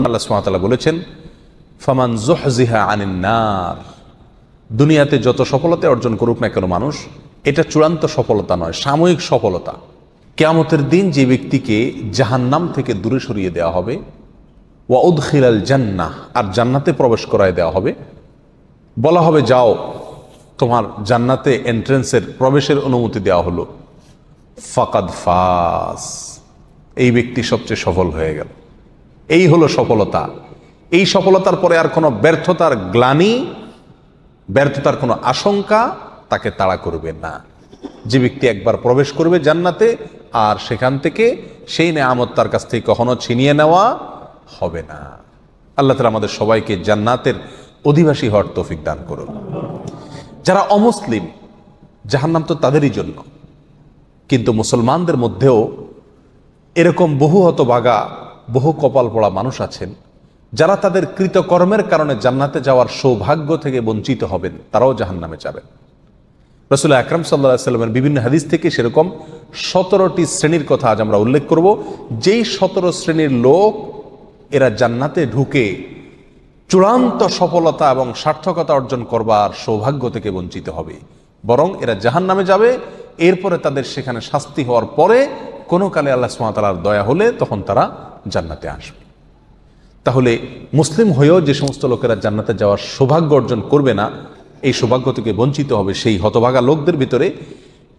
আল্লাহ সুবহানাহু ওয়া তাআলা বলেছেন, ফামান যুহজিহা আনিন নার, দুনিয়াতে যত সফলতা অর্জন করুক না কেন মানুষ, এটা চূড়ান্ত সফলতা নয়, সাময়িক সফলতা। কিয়ামতের দিন যে ব্যক্তিকে জাহান্নাম থেকে দূরে সরিয়ে দেওয়া হবে, ওয়া উদখিলাল জান্নাহ, আর জান্নাতে প্রবেশ করায় দেওয়া হবে, বলা হবে যাও তোমার জান্নাতে এন্ট্রেন্সের প্রবেশের অনুমতি দেওয়া হলো, ফাকাদ ফাস, এই ব্যক্তি সবচেয়ে সফল হয়ে গেল। এই হলো সফলতা। এই সফলতার পরে আর কোনো ব্যর্থতার গ্লানি, ব্যর্থতার কোনো আশঙ্কা তাকে তাড়া করবে না। যে ব্যক্তি একবার প্রবেশ করবে জান্নাতে, আর সেখান থেকে সেই নেয়ামত তার কাছ থেকে কখনো ছিনিয়ে নেওয়া হবে না। আল্লাহ তাআলা আমাদের সবাইকে জান্নাতের অধিবাসী হওয়ার তৌফিক দান করুন। যারা অমুসলিম, জাহান্নাম তো তাদেরই জন্য, কিন্তু মুসলমানদের মধ্যেও এরকম বহু হতভাগা, বহু কপাল পোড়া মানুষ আছেন যারা তাদের কৃতকর্মের কারণে জান্নাতে যাওয়ার সৌভাগ্য থেকে বঞ্চিত হবেন, তারাও জাহান্নামে যাবেন। রাসূল আকরাম সাল্লাল্লাহু আলাইহি ওয়াসাল্লামের বিভিন্ন হাদিস থেকে সেরকম 17টি শ্রেণীর কথা আজ আমরা উল্লেখ করব, যেই 17 শ্রেণীর লোক এরা জান্নাতে ঢুকে চূড়ান্ত সফলতা এবং সার্থকতা অর্জন করবার সৌভাগ্য থেকে বঞ্চিত হবে, বরং এরা জাহান্নামে যাবে। এরপরে তাদের সেখানে শাস্তি হওয়ার পরে কোনো কালে আল্লাহ সুবহানাহু ওয়া তাআলার দয়া হলে তখন তারা জান্নাতে আসবে। তাহলে মুসলিম হয়েও যে সমস্ত লোকেরা জান্নাতে যাওয়ার সৌভাগ্য অর্জন করবে না, এই সৌভাগ্য থেকে বঞ্চিত হবে, সেই হতভাগা লোকদের ভিতরে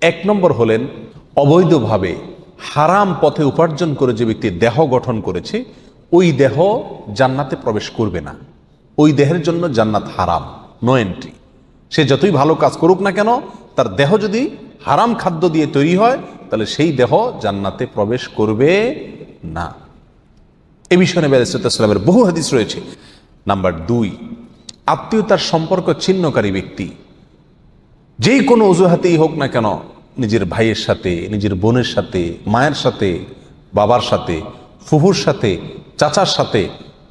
1 নম্বর হলেন অবৈধভাবে হারাম পথে উপার্জন করে যে ব্যক্তি দেহ গঠন করেছে, ওই দেহ জান্নাতে প্রবেশ করবে না। ওই দেহের জন্য জান্নাত হারাম, নো এন্ট্রি। সে যতই ভালো কাজ করুক না কেন, তার দেহ যদি হারাম খাদ্য দিয়ে তৈরি হয়, তাহলে সেই দেহ জান্নাতে প্রবেশ করবে না। এ বিষয়ে নবী আলাইহিস সালামের বহু হাদিস রয়েছে। নাম্বার 2, আত্মীয়তার সম্পর্ক ছিন্নকারী ব্যক্তি, যেই কোনো অজুহাতেই হোক না কেন, নিজের ভাইয়ের সাথে, নিজের বোনের সাথে, মায়ের সাথে, বাবার সাথে, ফুফুর সাথে, চাচার সাথে,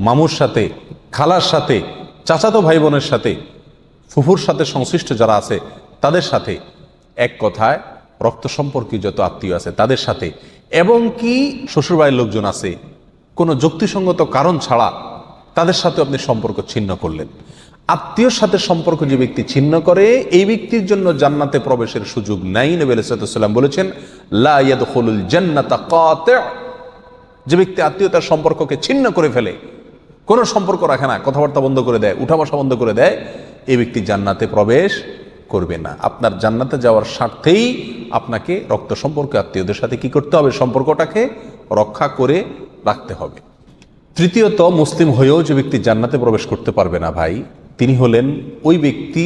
মামুর সাথে, খালার সাথে, চাচাতো ভাই বোনের সাথে, ফুফুর সাথে সংশ্লিষ্ট যারা আছে তাদের সাথে, এক কথায় রক্ত সম্পর্কীয় যত আত্মীয় আছে তাদের সাথে, এবং কি শ্বশুরবাড়ির লোকজন আছে, কোনো যুক্তিসঙ্গত কারণ ছাড়া তাদের সাথে আপনি সম্পর্ক ছিন্ন করলেন। আত্মীয়র সাথে সম্পর্ক যে ব্যক্তি ছিন্ন করে, এই ব্যক্তির জন্য জান্নাতে প্রবেশের সুযোগ নাই। নবী আলাইহিস সালাম বলেছেন, লা ইয়াদখুলুল জান্নাতা কাতি', যে ব্যক্তি আত্মীয়তার সম্পর্ককে ছিন্ন করে ফেলে, কোনো সম্পর্ক রাখে না, কথাবার্তা বন্ধ করে দেয়, উঠা বসা বন্ধ করে দেয়, এই ব্যক্তি জান্নাতে প্রবেশ করবে না। আপনার জান্নাতে যাওয়ার স্বার্থেই আপনাকে রক্ত সম্পর্ক আত্মীয়দের সাথে কি করতে হবে? সম্পর্কটাকে রক্ষা করে রাখতে হবে। তৃতীয়ত, মুসলিম হয়েও যে ব্যক্তি জান্নাতে প্রবেশ করতে পারবে না ভাই, তিনি হলেন ওই ব্যক্তি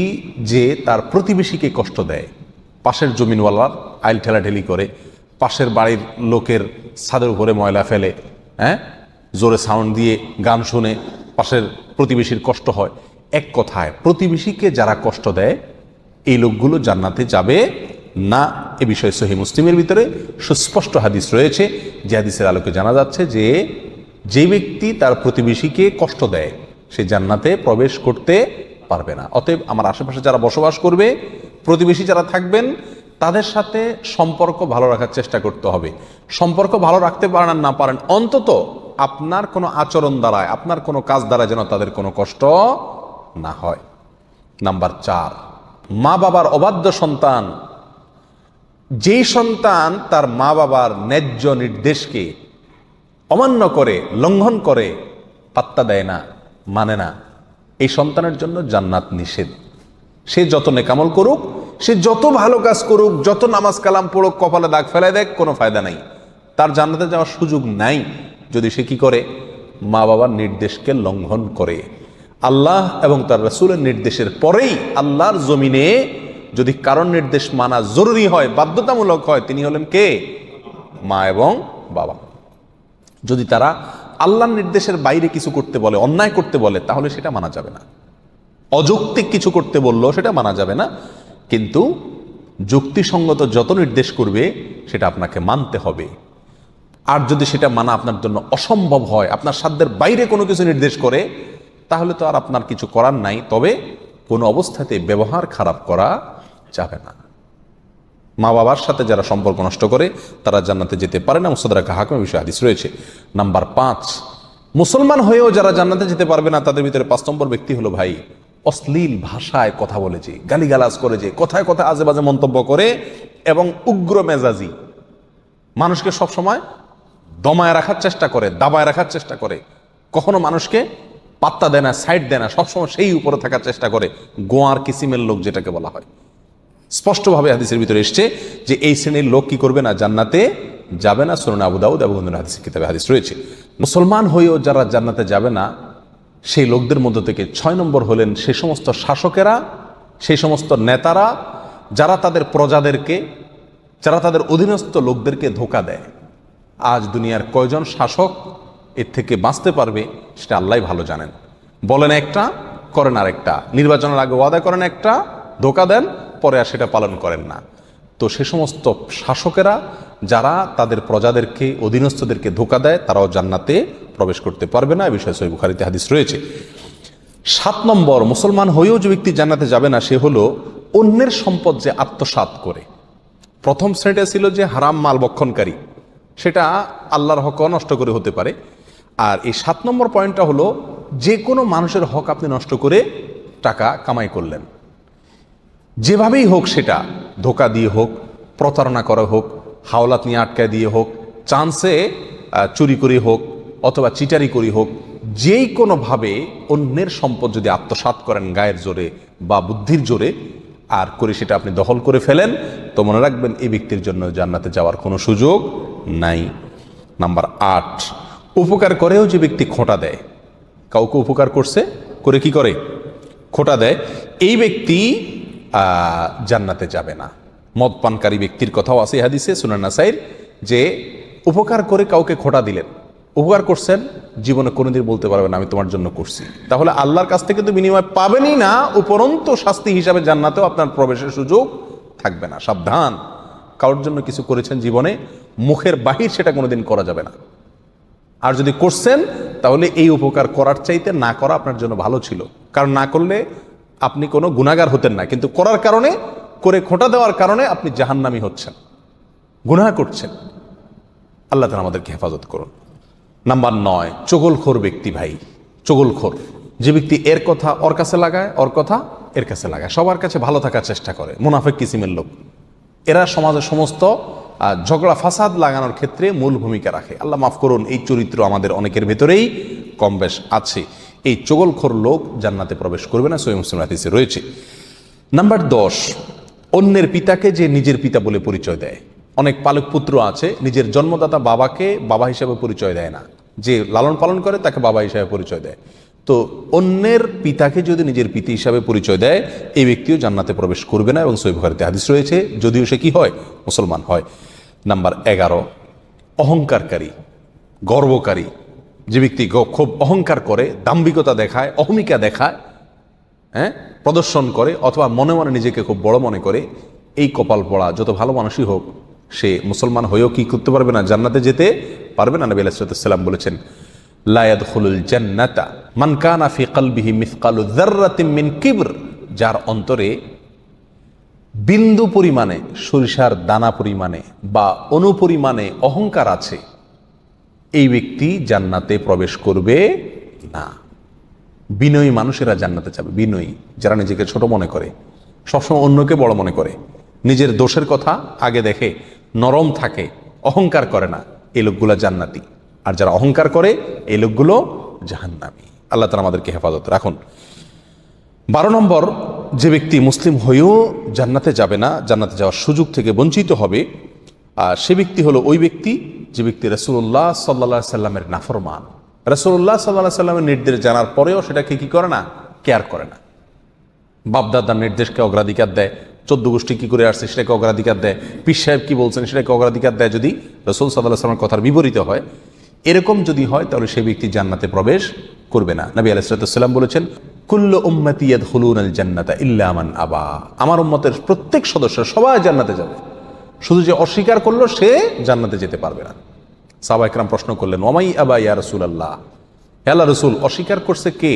যে তার প্রতিবেশীকে কষ্ট দেয়। পাশের জমিনওয়ালার আইল ঠেলাঠেলি করে, পাশের বাড়ির লোকের ছাদের উপরে ময়লা ফেলে, জোরে সাউন্ড দিয়ে গান শুনে পাশের প্রতিবেশীর কষ্ট হয়। এক কথায় প্রতিবেশীকে যারা কষ্ট দেয়, এই লোকগুলো জান্নাতে যাবে না। এ বিষয়ে সহিহ মুসলিমের ভিতরে সুস্পষ্ট হাদিস রয়েছে, যে হাদিসের আলোকে জানা যাচ্ছে যে ব্যক্তি তার প্রতিবেশীকে কষ্ট দেয়, সে জান্নাতে প্রবেশ করতে পারবে না। অতএব আমার আশেপাশে যারা বসবাস করবে, প্রতিবেশী যারা থাকবেন, তাদের সাথে সম্পর্ক ভালো রাখার চেষ্টা করতে হবে। সম্পর্ক ভালো রাখতে পারেন আর না পারেন, অন্তত আপনার কোনো আচরণ দ্বারায়, আপনার কোনো কাজ দ্বারা যেন তাদের কোনো কষ্ট না হয়। নাম্বার 4, মা বাবার অবাধ্য সন্তান, যেই সন্তান তার মা বাবার ন্যায্য নির্দেশকে অমান্য করে, লঙ্ঘন করে, পাত্তা দেয় না, মানে না, এই সন্তানের জন্য জান্নাত নিষেধ। সে যত নেকামল করুক, সে যত ভালো কাজ করুক, যত নামাজ কালাম পড়ুক, কপালে দাগ ফেলায় দেখ, কোনো ফায়দা নাই, তার জান্নাতে যাওয়ার সুযোগ নাই যদি সে কি করে? মা বাবার নির্দেশকে লঙ্ঘন করে। আল্লাহ এবং তার রাসূলের নির্দেশের পরেই আল্লাহর জমিনে যদি কারণ নির্দেশ মানা জরুরি হয়, বাধ্যতামূলক হয়, তিনি হলেন কে? মা এবং বাবা। যদি তারা আল্লাহর নির্দেশের বাইরে কিছু করতে বলে, অন্যায় করতে বলে, তাহলে সেটা মানা যাবে না। অযৌক্তিক কিছু করতে বললো সেটা মানা যাবে না, কিন্তু যুক্তিসঙ্গত যত নির্দেশ করবে সেটা আপনাকে মানতে হবে। আর যদি সেটা মানা আপনার জন্য অসম্ভব হয়, আপনার সাধ্যের বাইরে কোনো কিছু নির্দেশ করে, তাহলে তো আর আপনার কিছু করার নাই। তবে কোনো অবস্থাতে ব্যবহার খারাপ করা যাবে না। মা বাবার সাথে যারা সম্পর্ক নষ্ট করে তারা জান্নাতে যেতে পারে না। মুস্তাদরাক হাকিমের বিষয়ে হাদিস রয়েছে। নাম্বার 5, মুসলমান হয়েও যারা জান্নাতে যেতে পারবে না তাদের ভিতরে 5 নম্বর ব্যক্তি হলো ভাই অশ্লীল ভাষায় কথা বলে, যে গালিগালাজ করে, যে কথায় কথায় আজে বাজে মন্তব্য করে এবং উগ্র মেজাজি, মানুষকে সবসময় দমায় রাখার চেষ্টা করে, দাবায় রাখার চেষ্টা করে, কখনো মানুষকে পাত্তা দেয় না, সাইড দেয় না, সবসময় সেই উপরে থাকার চেষ্টা করে, গোয়ার কিসিমের লোক যেটাকে বলা হয়। স্পষ্টভাবে হাদিসের ভিতরে এসছে যে এই শ্রেণীর লোক কি করবে না, জান্নাতে যাবে না। সুনান আবু দাউদ এবং অন্যান্য হাদিসের কিতাবে হাদিস রয়েছে। মুসলমান হয়েও যারা জান্নাতে যাবে না সেই লোকদের মধ্য থেকে 6 নম্বর হলেন সেই সমস্ত শাসকেরা, সেই সমস্ত নেতারা যারা তাদের প্রজাদেরকে, যারা তাদের অধীনস্থ লোকদেরকে ধোঁকা দেয়। আজ দুনিয়ার কয়জন শাসক এর থেকে বাঁচতে পারবে সেটা আল্লাহই ভালো জানেন। বলেন একটা, করেন আরেকটা, নির্বাচনের আগে ওয়াদা করেন একটা, ধোঁকা দেন, পরে আর সেটা পালন করেন না। তো সে সমস্ত শাসকেরা যারা তাদের প্রজাদেরকে, অধীনস্থদেরকে ধোঁকা দেয়, তারাও জান্নাতে প্রবেশ করতে পারবে না। এই বিষয়ে সহিহ বুখারীতে হাদিস রয়েছে। 7 নম্বর, মুসলমান হয়েও যে ব্যক্তি জান্নাতে যাবে না সে হলো অন্যের সম্পদ যে আত্মসাৎ করে। প্রথম শ্রেণীটা ছিল যে হারাম মাল ভক্ষণকারী, সেটা আল্লাহর হক নষ্ট করে হতে পারে। আর এই 7 নম্বর পয়েন্টটা হলো যে কোনো মানুষের হক আপনি নষ্ট করে টাকা কামাই করলেন, যেভাবেই হোক, সেটা ধোঁকা দিয়ে হোক, প্রতারণা করা হোক, হাওলাত নিয়ে আটকায় দিয়ে হোক, চান্সে চুরি করে হোক, অথবা চিটারি করি হোক, যেই কোনোভাবে অন্যের সম্পদ যদি আত্মসাৎ করেন গায়ের জোরে বা বুদ্ধির জোরে আর করে সেটা আপনি দখল করে ফেলেন, তো মনে রাখবেন এই ব্যক্তির জন্য জান্নাতে যাওয়ার কোনো সুযোগ নাই। নাম্বার 8, উপকার করেও যে ব্যক্তি খোঁটা দেয়, কাউকে উপকার করছে, করে কি করে, খোঁটা দেয়, এই ব্যক্তি জান্নাতে যাবে না। মদ পানকারী ব্যক্তির কথাও আছে হাদিসে সুনান নাসাইর, যে উপকার করে কাউকে খোঁটা দিলেন, উপকার করছেন, জীবনে কোনোদিন বলতে পারবেন আমি তোমার জন্য করছি, তাহলে আল্লাহর কাছ থেকে তো বিনিময় পাবেনই না, উপরন্ত শাস্তি হিসাবে জান্নাতেও আপনার প্রবেশের সুযোগ থাকবে না। সাবধান, কারোর জন্য কিছু করেছেন জীবনে, মুখের বাহির সেটা কোনোদিন করা যাবে না। আর যদি করছেন তাহলে এই উপকার করার চাইতে না করা আপনার জন্য ভালো ছিল, কারণ না করলে আপনি কোনো গুনাহগার হতেন না, কিন্তু করার কারণে, করে খোঁটা দেওয়ার কারণে আপনি জাহান্নামী হচ্ছেন, গুনাহ করছেন। আল্লাহ তাআলা আমাদেরকে হেফাজত করুন। নাম্বার 9, চগলখোর ব্যক্তি ভাই, চগলখোর যে ব্যক্তি এর কথা ওর কাছে লাগায়, ওর কথা এর কাছে লাগায়, সবার কাছে ভালো থাকার চেষ্টা করে, মুনাফিক কিসিমের লোক। এরা সমাজের সমস্ত ঝগড়া ফাসাদ লাগানোর ক্ষেত্রে মূল ভূমিকা রাখে। আল্লাহ মাফ করুন, এই চরিত্র আমাদের অনেকের ভেতরেই কম বেশ আছে। এই চগলখোর লোক জান্নাতে প্রবেশ করবে না, সহিহ মুসলিম হাদিসে রয়েছে। নাম্বার 10, অন্যের পিতাকে যে নিজের পিতা বলে পরিচয় দেয়। অনেক পালক পুত্র আছে নিজের জন্মদাতা বাবাকে বাবা হিসাবে পরিচয় দেয় না, যে লালন পালন করে তাকে বাবা হিসাবে পরিচয় দেয়। তো অন্যের পিতাকে যদি নিজের পিতা হিসাবে পরিচয় দেয়, এই ব্যক্তিও জান্নাতে প্রবেশ করবে না, এবং সহিহ বুখারীতে হাদিস রয়েছে, যদিও সে কি হয়, মুসলমান হয়। নাম্বার 11, অহংকারকারী, গর্বকারী যে ব্যক্তি খুব অহংকার করে, দাম্ভিকতা দেখায়, অহমিকা দেখায়, প্রদর্শন করে, অথবা মনে মনে নিজেকে খুব বড় মনে করে, এই কপাল পড়া যত ভালো মানুষই হোক, সে মুসলমান হয়েও কি করতে পারবে না, জান্নাতে যেতে পারবে না। নবী আলাইহিস সালাম বলেছেন, লা ইয়াদখুলুল জান্নাতা মান কানা ফি কলবিহি মিসকালু যাররাতিন মিন কিবর, যার অন্তরে বিন্দু পরিমাণে, সরিষার দানা পরিমাণে বা অনুপরিমাণে অহংকার আছে, এই ব্যক্তি জান্নাতে প্রবেশ করবে না। বিনয়ী মানুষেরা জান্নাতে যাবে, বিনয়ী যারা নিজেকে ছোট মনে করে, সবসময় অন্যকে বড় মনে করে, নিজের দোষের কথা আগে দেখে, নরম থাকে, অহংকার করে না, এই লোকগুলো জান্নাতি। আর যারা অহংকার করে এই লোকগুলো জাহান্নামী। আল্লাহ তাআলা আমাদেরকে হেফাজত রাখুন। 12 নম্বর, যে ব্যক্তি মুসলিম হয়েও জান্নাতে যাবে না, জান্নাতে যাওয়ার সুযোগ থেকে বঞ্চিত হবে, সে ব্যক্তি হলো ওই ব্যক্তি যে ব্যক্তি রাসূলুল্লাহ সাল্লাল্লাহু আলাইহি সাল্লামের নাফরমান। রাসূলুল্লাহ সাল্লাল্লাহু আলাইহি সাল্লামের নির্দেশ জানার পরেও সেটাকে কি করে না, কেয়ার করে না। বাপদাদার নির্দেশকে অগ্রাধিকার দেয়, 14 গোষ্ঠী কি করে আসছে সেটাকে অগ্রাধিকার দেয়, পীর সাহেব কি বলছেন সেটাকে অগ্রাধিকার দেয়, যদি রাসূল সাল্লাল্লাহু আলাইহি সাল্লামের কথার বিপরীত হয়। এরকম যদি হয় তাহলে সেই ব্যক্তি জান্নাতে প্রবেশ করবে না। নবী আলাইহিস সালাম বলেছেন, কুল্লু উম্মতি ইয়াদখুলুনাল জান্নাতা ইল্লা মান আবা, আমার উম্মতের প্রত্যেক সদস্য সবাই জান্নাতে যাবে, শুধু যে অস্বীকার করলো সে জান্নাতে যেতে পারবে না। সাহাবা ইকরাম প্রশ্ন করলেন, ওয়ামাই আবা ইয়া রাসূলুল্লাহ, হে আল্লাহর রাসূল, অস্বীকার করছে কে?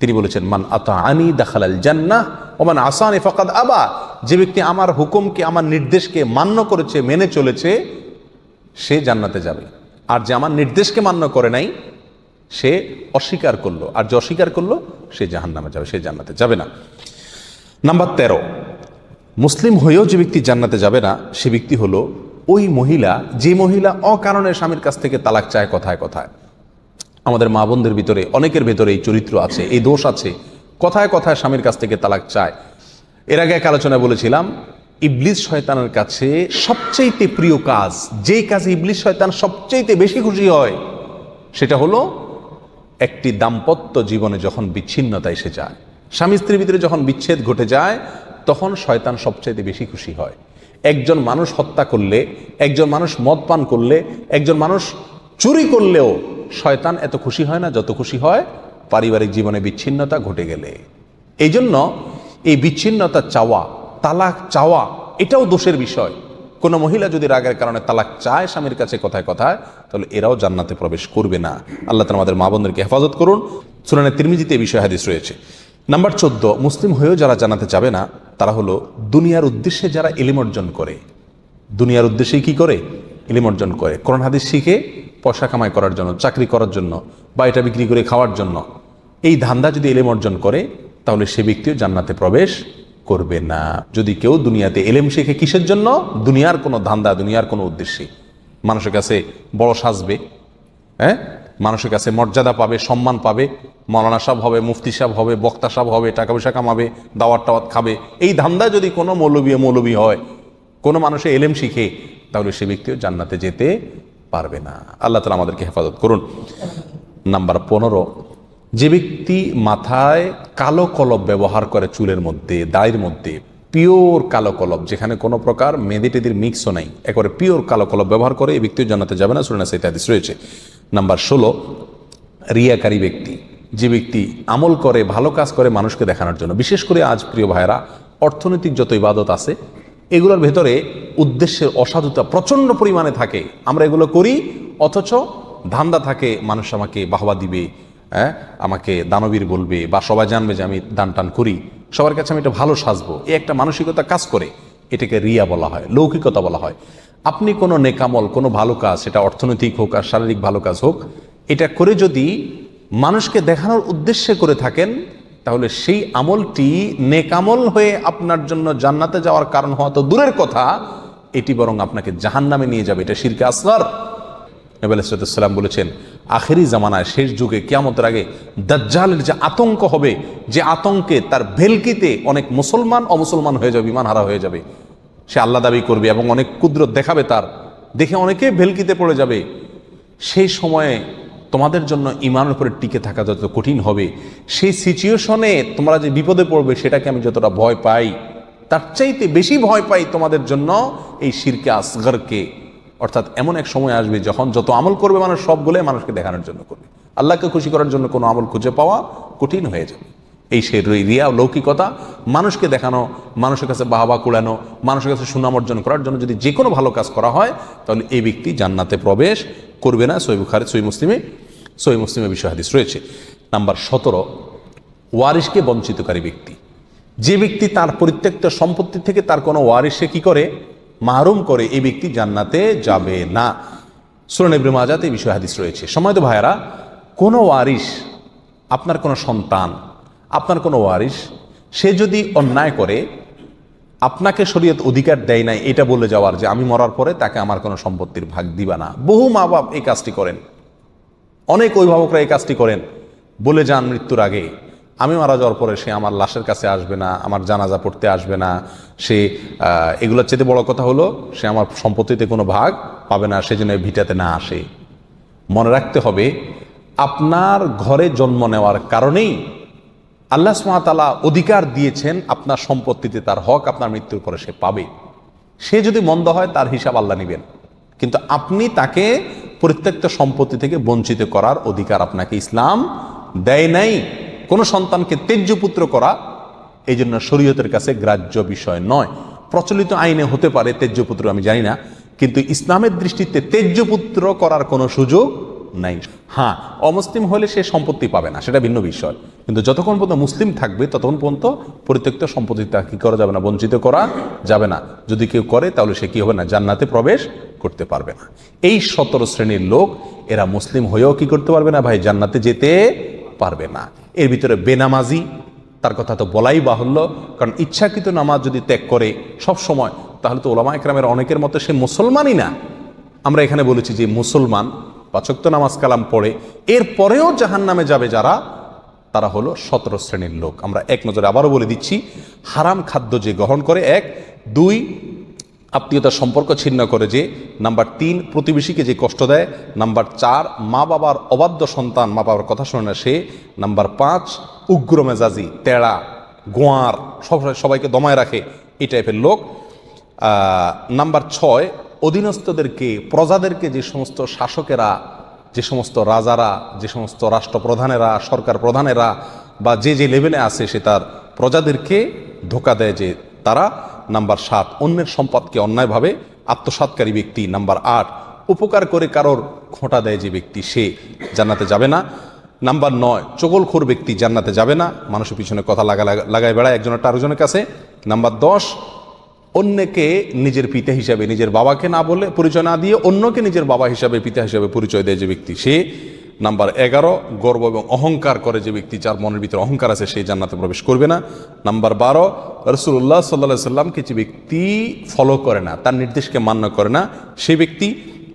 তিনি বলেছেন, মান আতাআনি দাখালাল জান্নাহ ওয়া মান আসানি ফাকাদ আবা, যে ব্যক্তি আমার হুকুমকে, আমার নির্দেশকে মান্য করেছে, মেনে চলেছে, সে জান্নাতে যাবে। আর যে আমার নির্দেশকে মান্য করে নাই, সে অস্বীকার করলো, আর যে অস্বীকার করলো সে জাহান্নামে যাবে, সে জান্নাতে যাবে না। নাম্বার 13, মুসলিম হয়েও যে ব্যক্তি জান্নাতে যাবে না সে ব্যক্তি হলো ওই মহিলা, যে মহিলা অকারণে স্বামীর কাছ থেকে তালাক চায় কথায় কথায়। আমাদের মা বোনদের ভিতরে অনেকের ভেতরে এই চরিত্র আছে, এই দোষ আছে, কথায় কথায় স্বামীর কাছ থেকে তালাক চায়। এর আগে এক আলোচনায় বলেছিলাম, ইবলিস শয়তানের কাছে সবচেয়ে প্রিয় কাজ, যে কাজে ইবলিস শয়তান সবচেয়ে বেশি খুশি হয়, সেটা হলো একটি দাম্পত্য জীবনে যখন বিচ্ছিন্নতা এসে যায়, স্বামী স্ত্রীর ভিতরে যখন বিচ্ছেদ ঘটে যায়, তখন শয়তান সবচেয়ে বেশি খুশি হয়। একজন মানুষ হত্যা করলে, একজন মানুষ মদ পান করলে, একজন মানুষ চুরি করলেও শয়তান এত খুশি হয় না যত খুশি হয় পারিবারিক জীবনে বিচ্ছিন্নতা ঘটে গেলে। এই জন্য এই বিচ্ছিন্নতা চাওয়া, তালাক চাওয়া, এটাও দোষের বিষয়। কোনো মহিলা যদি রাগের কারণে তালাক চায় স্বামীর কাছে কথায় কথায়, তাহলে এরাও জান্নাতে প্রবেশ করবে না। আল্লাহ তাআলা আমাদের মা বোনদেরকে হেফাজত করুন। সুনানে তিরমিজিতে এই বিষয়ে হাদিস রয়েছে। নাম্বার 14, মুসলিম হয়েও যারা জান্নাতে যাবে না তারা হলো দুনিয়ার উদ্দেশ্যে যারা ইলম অর্জন করে। দুনিয়ার উদ্দেশ্যে কি করে? ইলম অর্জন করে, কোরআন হাদিস শিখে পয়সা কামাই করার জন্য, চাকরি করার জন্য, বা এটা বিক্রি করে খাওয়ার জন্য। এই ধান্দা যদি ইলম অর্জন করে তাহলে সে ব্যক্তিও জান্নাতে প্রবেশ করবে না। যদি কেউ দুনিয়াতে ইলম শিখে কিসের জন্য? দুনিয়ার কোনো ধান্দা, দুনিয়ার কোনো উদ্দেশ্যে, মানুষের কাছে বড় সাজবে, হ্যাঁ, মানুষের কাছে মর্যাদা পাবে, সম্মান পাবে, মৌলানা সাহেব হবে, মুফতি সাহেব হবে, বক্তা সাহেব হবে, টাকা পয়সা কামাবে, দাওয়াত টাওয়াত খাবে, এই ধান্দা যদি কোনো মৌলবী হয়, কোনো মানুষে এলেম শিখে, তাহলে সে ব্যক্তিও জান্নাতে যেতে পারবে না। আল্লাহ তাআলা আমাদেরকে হেফাজত করুন। নাম্বার 15, যে ব্যক্তি মাথায় কালো কলব ব্যবহার করে, চুলের মধ্যে, দাড়ির মধ্যে পিওর কালো কলব, যেখানে কোনো প্রকার মেহেদি টেদির মিক্সও নাই, একেবারে পিওর কালো কলব ব্যবহার করে, এই ব্যক্তিও জান্নাতে যাবে না। সূরা নিসাতে হাদিস রয়েছে। নাম্বার 16, রিয়াকারী ব্যক্তি, যে ব্যক্তি আমল করে, ভালো কাজ করে মানুষকে দেখানোর জন্য। বিশেষ করে আজ প্রিয় ভাইরা, অর্থনৈতিক যত ইবাদত আছে এগুলোর ভেতরে উদ্দেশ্যের অসাধুতা প্রচণ্ড পরিমাণে থাকে। আমরা এগুলো করি, অথচ ধান্দা থাকে মানুষ আমাকে বাহবা দিবে, হ্যাঁ, আমাকে দানবীর বলবে, বা সবাই জানবে যে আমি দান টান করি, সবার কাছে আমি এটা ভালো সাজবো, এই একটা মানসিকতা কাজ করে। এটাকে রিয়া বলা হয়, লৌকিকতা বলা হয়। আপনি কোনো নেকামল, কোনো ভালো কাজ, সেটা অর্থনৈতিক হোক আর শারীরিক ভালো কাজ হোক, এটা করে যদি মানুষকে দেখানোর উদ্দেশ্যে করে থাকেন, তাহলে সেই আমলটি নেকামল হয়ে আপনার জন্য জান্নাতে যাওয়ার কারণ হওয়া তো দূরের কথা, এটি বরং আপনাকে জাহান্নামে নিয়ে যাবে। এটা শিরকে আসগর। নবী আলাইহিস সালাম বলেছেন, আখেরি জামানায়, শেষ যুগে, কিয়ামতের আগে দাজ্জালের যে আতঙ্ক হবে, যে আতঙ্কে তার ভেলকিতে অনেক মুসলমান অমুসলমান হয়ে যাবে, ঈমান হারা হয়ে যাবে। সে আল্লাহ দাবি করবে এবং অনেক কুদরত দেখাবে তার, দেখে অনেকে ভেলকিতে পড়ে যাবে। সেই সময়ে তোমাদের জন্য ঈমানের উপরে টিকে থাকা যত কঠিন হবে, সেই সিচুয়েশনে তোমরা যে বিপদে পড়বে, সেটাকে আমি যতটা ভয় পাই, তার চাইতে বেশি ভয় পাই তোমাদের জন্য এই শিরকে আসগরকে। অর্থাৎ এমন এক সময় আসবে যখন যত আমল করবে মানুষ, সবগুলো মানুষকে দেখানোর জন্য করবে, আল্লাহকে খুশি করার জন্য কোনো আমল খুঁজে পাওয়া কঠিন হয়ে যাবে। এই সেই রিয়া, লৌকিকতা, মানুষকে দেখানো, মানুষের কাছে বাহবা কুড়ানো, মানুষের কাছে সুনাম অর্জন করার জন্য যদি যে কোনো ভালো কাজ করা হয়, তাহলে এই ব্যক্তি জান্নাতে প্রবেশ করবে না। সহিহ বুখারী, সহিহ মুসলিমে বিষয় হাদিস রয়েছে। নাম্বার 17, ওয়ারিশকে বঞ্চিতকারী ব্যক্তি, যে ব্যক্তি তার পরিত্যক্ত সম্পত্তি থেকে তার কোনো ওয়ারিশকে কি করে? মাহরুম করে, এই ব্যক্তি জান্নাতে যাবে না। সুনান ইবনে মাজাতে এই বিষয় হাদিস রয়েছে। সম্মানিত ভাইয়েরা, কোনো ওয়ারিশ, আপনার কোনো সন্তান, আপনার কোনো ওয়ারিশ, সে যদি অন্যায় করে, আপনাকে শরীয়ত অধিকার দেয় নাই এটা বলে যাওয়ার যে আমি মরার পরে তাকে আমার কোনো সম্পত্তির ভাগ দিবা না। বহু মা বাপ এই কাজটি করেন, অনেক অভিভাবকরা এই কাজটি করেন, বলে যান মৃত্যুর আগে আমি মারা যাওয়ার পরে সে আমার লাশের কাছে আসবে না, আমার জানাজা পড়তে আসবে না, সে এগুলোর চেয়ে বড় কথা হলো সে আমার সম্পত্তিতে কোনো ভাগ পাবে না, সেজন্য ভিটাতে না আসে। মনে রাখতে হবে, আপনার ঘরে জন্ম নেওয়ার কারণেই আল্লাহ সুবহানাহু ওয়া তাআলা অধিকার দিয়েছেন আপনার সম্পত্তিতে তার হক আপনার মৃত্যুর পরে সে পাবে। সে যদি মন্দ হয় তার হিসাব আল্লাহ নেবেন, কিন্তু আপনি তাকে পরিত্যক্ত সম্পত্তি থেকে বঞ্চিত করার অধিকার আপনাকে ইসলাম দেয় নাই। কোনো সন্তানকে তেজ্য পুত্র করা এই জন্য শরীয়তের কাছে গ্রাহ্য বিষয় নয়। প্রচলিত আইনে হতে পারে তেজ্য পুত্র, আমি জানি না, কিন্তু ইসলামের দৃষ্টিতে তেজ্য পুত্র করার কোনো সুযোগ নাই। হ্যাঁ, অমুসলিম হলে সে সম্পত্তি পাবে না, সেটা ভিন্ন বিষয়, কিন্তু যতক্ষণ পর্যন্ত মুসলিম থাকবে ততক্ষণ পর্যন্ত পরিত্যক্ত সম্পত্তি তা কি করা যাবে না, বঞ্চিত করা যাবে না। যদি কেউ করে তাহলে সে কি হবে না, জান্নাতে প্রবেশ করতে পারবে না। এই 17 শ্রেণীর লোক, এরা মুসলিম হয়েও কি করতে পারবে না ভাই, জান্নাতে যেতে পারবে না। এর ভিতরে বেনামাজি, তার কথা তো বলাই বাহুল্য, কারণ ইচ্ছাকৃত নামাজ যদি ত্যাগ করে সব সময়, তাহলে তো ওলামা একরামের অনেকের মতো সে মুসলমানই না। আমরা এখানে বলেছি যে মুসলমান 5 ওয়াক্ত নামাজ কালাম পড়ে এরপরেও জাহান্নামে যাবে যারা, তারা হলো 17 শ্রেণীর লোক। আমরা এক নজরে আবারও বলে দিচ্ছি, হারাম খাদ্য যে গ্রহণ করে, 1, 2 আত্মীয়তার সম্পর্ক ছিন্ন করে যে, নাম্বার 3 প্রতিবেশীকে যে কষ্ট দেয়, নাম্বার 4 মা বাবার অবাধ্য সন্তান, মা বাবার কথা শোনে না সে, নাম্বার 5 উগ্র মেজাজি, তেড়া, গোয়ার, সবাইকে দমায় রাখে, এই টাইপের লোক। নাম্বার 6 অধীনস্থদেরকে, প্রজাদেরকে, যে সমস্ত শাসকেরা, যে সমস্ত রাজারা, যে সমস্ত রাষ্ট্রপ্রধানেরা, সরকার প্রধানেরা বা যে যে লেভেলে আছে সে তার প্রজাদেরকে ধোঁকা দেয় যে তারা। নাম্বার 7 অন্যের সম্পদকে অন্যায়ভাবে আত্মসাৎকারী ব্যক্তি। নাম্বার 8 উপকার করে কারোর খোঁটা দেয় যে ব্যক্তি, সে জান্নাতে যাবে না। নাম্বার 9 চগলখোর ব্যক্তি জান্নাতে যাবে না, মানুষের পিছনে কথা লাগায় বেড়ায় একজনের আরেকজনের কাছে। নাম্বার 10 অন্যকে নিজের পিতা হিসাবে, নিজের বাবাকে না বলে, পরিচয় না দিয়ে অন্যকে নিজের বাবা হিসাবে, পিতা হিসাবে পরিচয় দেয় যে ব্যক্তি, সে। নাম্বার 11 গর্ব এবং অহংকার করে যে ব্যক্তি, যার মনের ভিতরে অহংকার আছে, সেই জান্নাতে প্রবেশ করবে না। নাম্বার 12 রাসূলুল্লাহ সাল্লাল্লাহু আলাইহি সাল্লামকে যে ব্যক্তি ফলো করে না, তার নির্দেশকে মান্য করে না, সেই ব্যক্তি।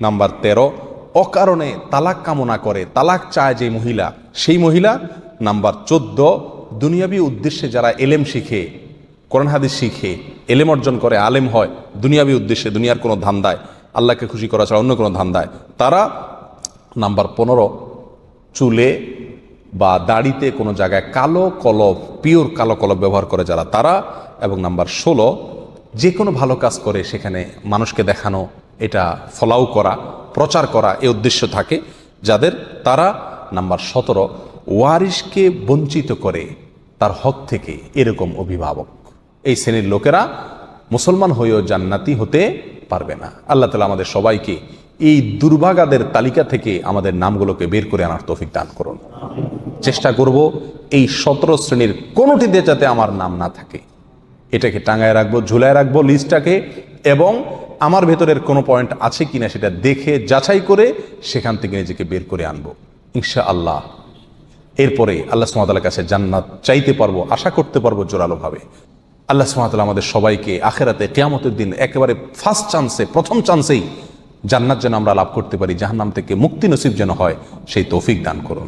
নাম্বার 13 অকারণে তালাক কামনা করে, তালাক চায় যে মহিলা, সেই মহিলা। নাম্বার 14 দুনিয়াবী উদ্দেশ্যে যারা এলেম শিখে, কোরআন হাদিস শিখে, এলেম অর্জন করে, আলেম হয় দুনিয়াবী উদ্দেশ্যে, দুনিয়ার কোনো ধান্দায়, আল্লাহকে খুশি করা ছাড়া অন্য কোনো ধান্দায়, তারা। নাম্বার 15 চুলে বা দাড়িতে কোনো জায়গায় কালো কলব, পিওর কালো কলব ব্যবহার করে যারা, তারা। এবং নাম্বার 16 যে কোনো ভালো কাজ করে সেখানে মানুষকে দেখানো, এটা ফলাও করা, প্রচার করা, এই উদ্দেশ্য থাকে যাদের, তারা। নাম্বার 17 ওয়ারিশকে বঞ্চিত করে তার হক থেকে, এরকম অভিভাবক। এই শ্রেণীর লোকেরা মুসলমান হয়েও জান্নাতি হতে পারবে না। আল্লাহ তাআলা আমাদের সবাইকে এই দুর্ভাগাদের তালিকা থেকে আমাদের নামগুলোকে বের করে আনার তৌফিক দান করুন। চেষ্টা করব এই 17 শ্রেণীর কোনোটিতে যাতে আমার নাম না থাকে, এটাকে টাঙায় রাখবো, ঝুলায় রাখবো লিস্টটাকে, এবং আমার ভেতরের কোনো পয়েন্ট আছে কিনা সেটা দেখে যাচাই করে সেখান থেকে নিজেকে বের করে আনবো ইনশাআল্লাহ। এরপরে আল্লাহ সুবহানাহু ওয়া তাআলার কাছে জান্নাত চাইতে পারবো, আশা করতে পারবো জোরালোভাবে। আল্লাহ সুবহানাহু ওয়া তাআলা আমাদের সবাইকে আখিরাতে কিয়ামতের দিন একেবারে ফার্স্ট চান্সে, প্রথম চান্সেই জান্নাত যেন আমরা লাভ করতে পারি, জাহান্নাম থেকে মুক্তি নসিব যেন হয়, সেই তৌফিক দান করুন।